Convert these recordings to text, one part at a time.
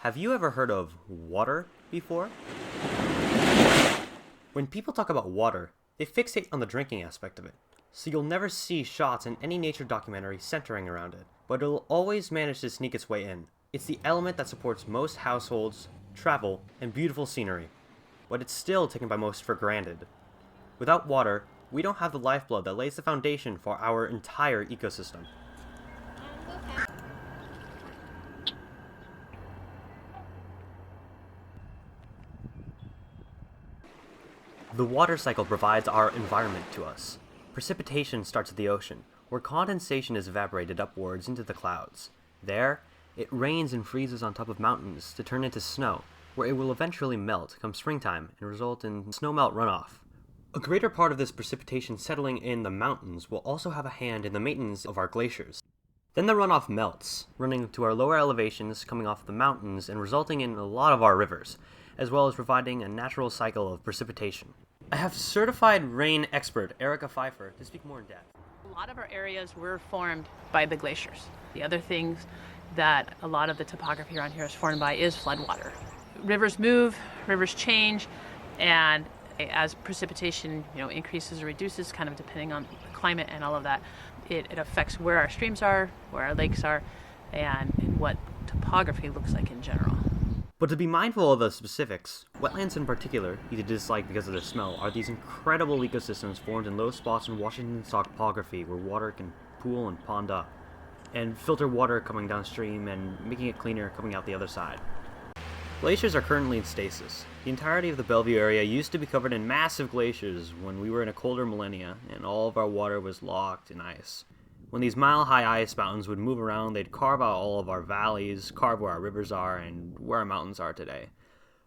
Have you ever heard of water before? When people talk about water, they fixate on the drinking aspect of it, so you'll never see shots in any nature documentary centering around it, but it'll always manage to sneak its way in. It's the element that supports most households, travel, and beautiful scenery, but it's still taken by most for granted. Without water, we don't have the lifeblood that lays the foundation for our entire ecosystem. The water cycle provides our environment to us. Precipitation starts at the ocean, where condensation is evaporated upwards into the clouds. There, it rains and freezes on top of mountains to turn into snow, where it will eventually melt come springtime and result in snowmelt runoff. A greater part of this precipitation settling in the mountains will also have a hand in the maintenance of our glaciers. Then the runoff melts, running to our lower elevations coming off the mountains and resulting in a lot of our rivers, as well as providing a natural cycle of precipitation. I have certified rain expert Erica Pfeiffer to speak more in depth. A lot of our areas were formed by the glaciers. The other things that a lot of the topography around here is formed by is floodwater. Rivers move, rivers change, and as precipitation increases or reduces, kind of depending on the climate and all of that, it affects where our streams are, where our lakes are, and what topography looks like in general. But to be mindful of the specifics, wetlands in particular, easy to dislike because of their smell, are these incredible ecosystems formed in low spots in Washington's topography where water can pool and pond up, and filter water coming downstream and making it cleaner coming out the other side. Glaciers are currently in stasis. The entirety of the Bellevue area used to be covered in massive glaciers when we were in a colder millennia and all of our water was locked in ice. When these mile-high ice mountains would move around, they'd carve out all of our valleys, carve where our rivers are, and where our mountains are today.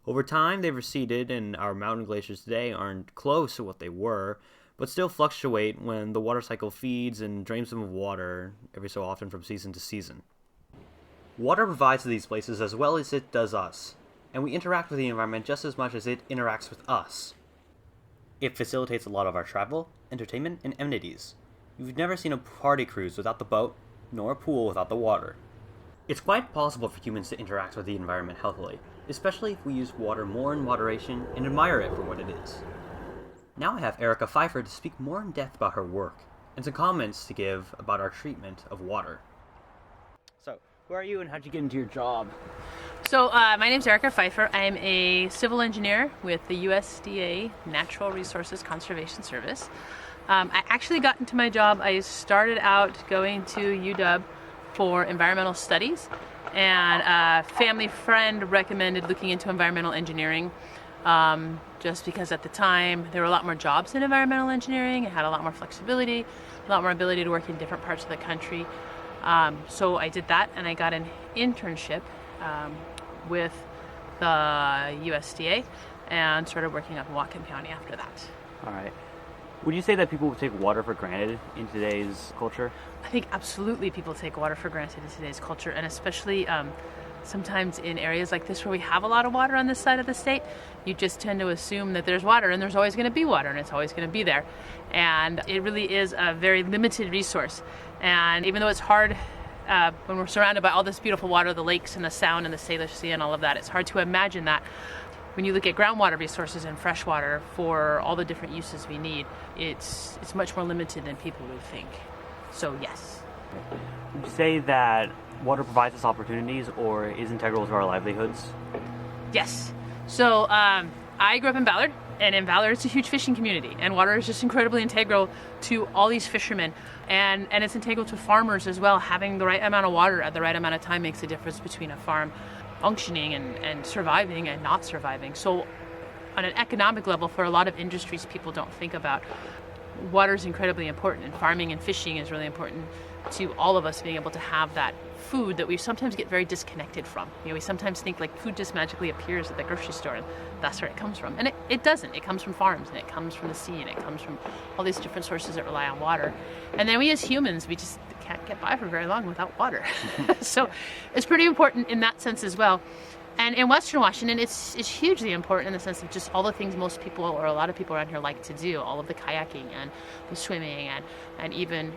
Over time, they've receded, and our mountain glaciers today aren't close to what they were, but still fluctuate when the water cycle feeds and drains them of water every so often from season to season. Water provides to these places as well as it does us, and we interact with the environment just as much as it interacts with us. It facilitates a lot of our travel, entertainment, and amenities. You've never seen a party cruise without the boat, nor a pool without the water. It's quite possible for humans to interact with the environment healthily, especially if we use water more in moderation and admire it for what it is. Now I have Erica Pfeiffer to speak more in depth about her work, and some comments to give about our treatment of water. So, who are you and how'd you get into your job? So my name's Erica Pfeiffer. I'm a civil engineer with the USDA Natural Resources Conservation Service. I actually got into my job, I started out going to UW for environmental studies, and a family friend recommended looking into environmental engineering just because at the time there were a lot more jobs in environmental engineering. It had a lot more flexibility, a lot more ability to work in different parts of the country. So I did that, and I got an internship with the USDA and started working up in Whatcom County after that. All right. Would you say that people take water for granted in today's culture? I think absolutely people take water for granted in today's culture, and especially sometimes in areas like this where we have a lot of water on this side of the state, you just tend to assume that there's water and there's always going to be water and it's always going to be there. And it really is a very limited resource. And even though it's hard when we're surrounded by all this beautiful water, the lakes and the Sound and the Salish Sea and all of that, it's hard to imagine that when you look at groundwater resources and freshwater for all the different uses we need, it's much more limited than people would think. So yes. Would you say that water provides us opportunities or is integral to our livelihoods? Yes. So I grew up in Ballard, and in Ballard it's a huge fishing community, and water is just incredibly integral to all these fishermen, and it's integral to farmers as well. Having the right amount of water at the right amount of time makes a difference between a farm functioning and surviving and not surviving. So on an economic level, for a lot of industries people don't think about, water is incredibly important, and farming and fishing is really important to all of us being able to have that food that we sometimes get very disconnected from. We sometimes think like food just magically appears at the grocery store and that's where it comes from. And it doesn't. It comes from farms, and it comes from the sea, and it comes from all these different sources that rely on water. And then we as humans, we just can't get by for very long without water. So it's pretty important in that sense as well. And in Western Washington, it's hugely important in the sense of just all the things most people, or a lot of people around here, like to do. All of the kayaking and the swimming and even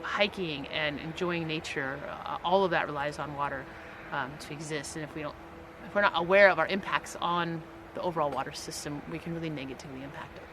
hiking and enjoying nature. All of that relies on water to exist. And if we don't if we're not aware of our impacts on the overall water system, we can really negatively impact it.